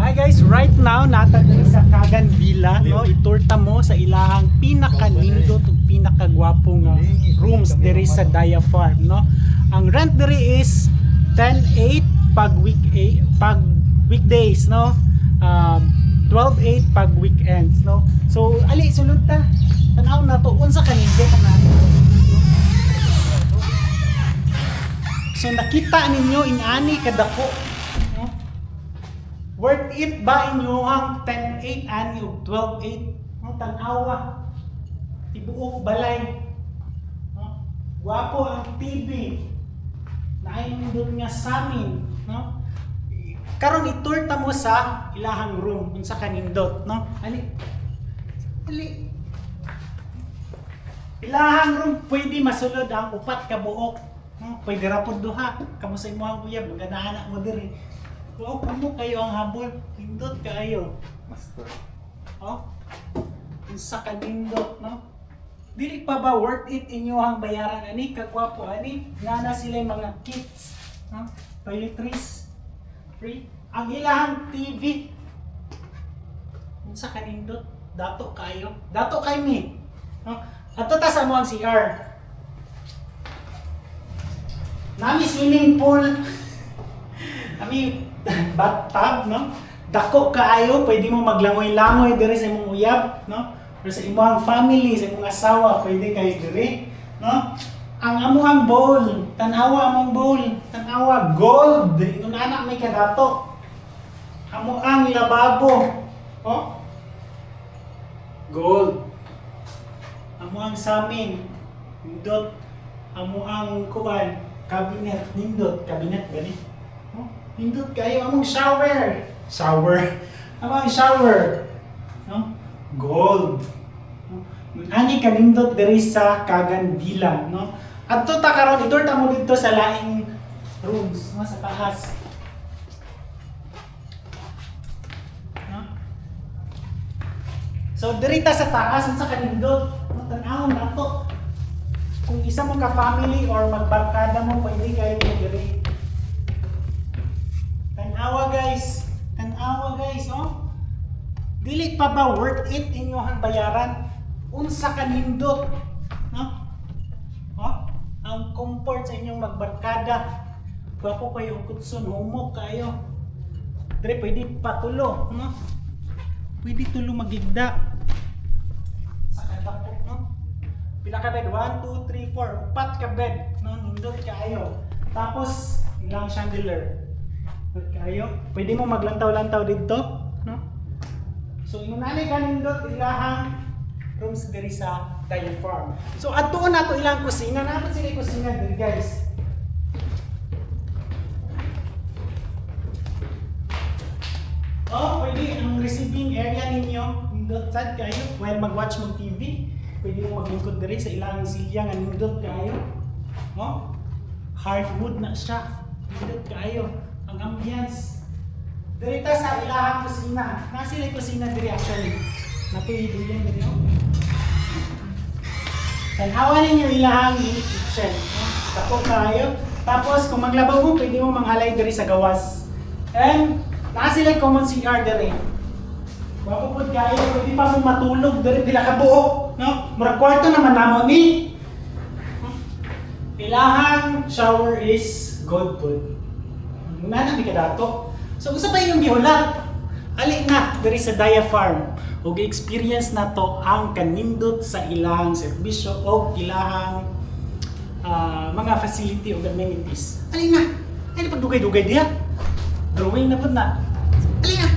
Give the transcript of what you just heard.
Hi guys, right now natagay sa Kagan Villa, no? Iturta mo sa ilahang pinaka-nindot ug pinaka-gwapong rooms diri sa Daya Farm, no? Ang rent diri is 10,800 pag weekdays, no? 12,800 pag weekends, no? So ali sulod ta. Tanaw na to unsa kanindot na. So nakita ninyo ingani kadako, no? Worth it ba inyohang 10,800 ani ug 12,800? No, tan-awa. Tibuok balay. No? Gwapo ang TV. Naindot nga samin, no? Karon iturta mo sa ilahang room unsa kanindot, no? Ali. Ilahang room pwede masulod ang upat ka buok. No? Pwede ra pud duha. Kamo sa imong uyab magana-ana mo diri. Oo, kamo kayo ang habol. Nindot kayo. Master. Oh. Unsa kanindot, no? Dili pa ba worth it inyohang bayaran ani kagwapo ani? Nana sila yung mga kits, no? Toiletries. Free. Ang ilahang TV. Unsa kanindot? Dato kayo. Dato kay mi. No? Ato ta sa mo ang CR. Nami swimming pool. Nami bathtub, no? Dako kaayo, pwede mo maglangoy-langoy diri sa imong uyab, no? Or sa imong family, sa imong asawa, pwede kayo diri, no? Ang amuhang bowl, tanawa among bowl, tanawa gold, ingon anak may kadato. Amo ang lababo, oh? Gold. Amo ang samin, nindot. Amo ang kuwan, cabinet, nindot, cabinet gani. Oh, nindot kayo among shower. Among shower. No? Gold. No? Ani kanindot diri sa Kagan Villa, no? Adto ta karon iturta mo dito sa laing rooms, no, sa taas. No? So diri ta sa taas unsa kanindot? No, tan-awon nato. Kung isa mo ka family or magbarkada mo pwede kayo diri. Tanawa guys, oh. Dili pa ba worth it inyohang bayaran? Unsa kanindot, no? Oh, ang comfort sa inyong magbarkada. Gwapo kayo kutson, humok kayo. Dire pwede patulo, no? Pwede tulo magigda. Sa kadako, no? Pila ka bed? 1, 2, 3, 4. Upat ka bed, no? Nindot kayo. Tapos ilang chandelier. Kayo, pwede mo maglantaw-lantaw dito, no? So, yung nanay kanindot, ilahang rooms diri sa Daya Farm. So, atuon nato ilang kusina. Nato sila kusina diri, guys. Oh, pwede ang receiving area ninyo, nindot sad kayo. While mag-watch mo TV, pwede mo maglingkod diri sa ilang silya nga nindot kayo. Oh, hardwood na siya. Nindot kayo. Ang ambience. Diri ta sa ilahang kusina. Nasa sila kusina diri actually. Napiduyan diri, no? Tanawa ninyo ilahang mini kitchen, no? Dako kayo. Tapos kung maglabaw mo, pwede mo manghalay diri sa gawas. And nasa sila common CR diri. Wapo pud kayo, pwede pa mo matulog diri pila ka buok, no? Murag kwarto naman namo ni. Ilahang shower is gold pud. Nana mi kadato. So usa pa inyong gihulat. Ali na diri sa Daya Farm ug experience na to ang kanindot sa ilahang serbisyo o ilahang mga facility o amenities. Ali na. Ay pagdugay-dugay diha. Drawing na pud na. Ali na.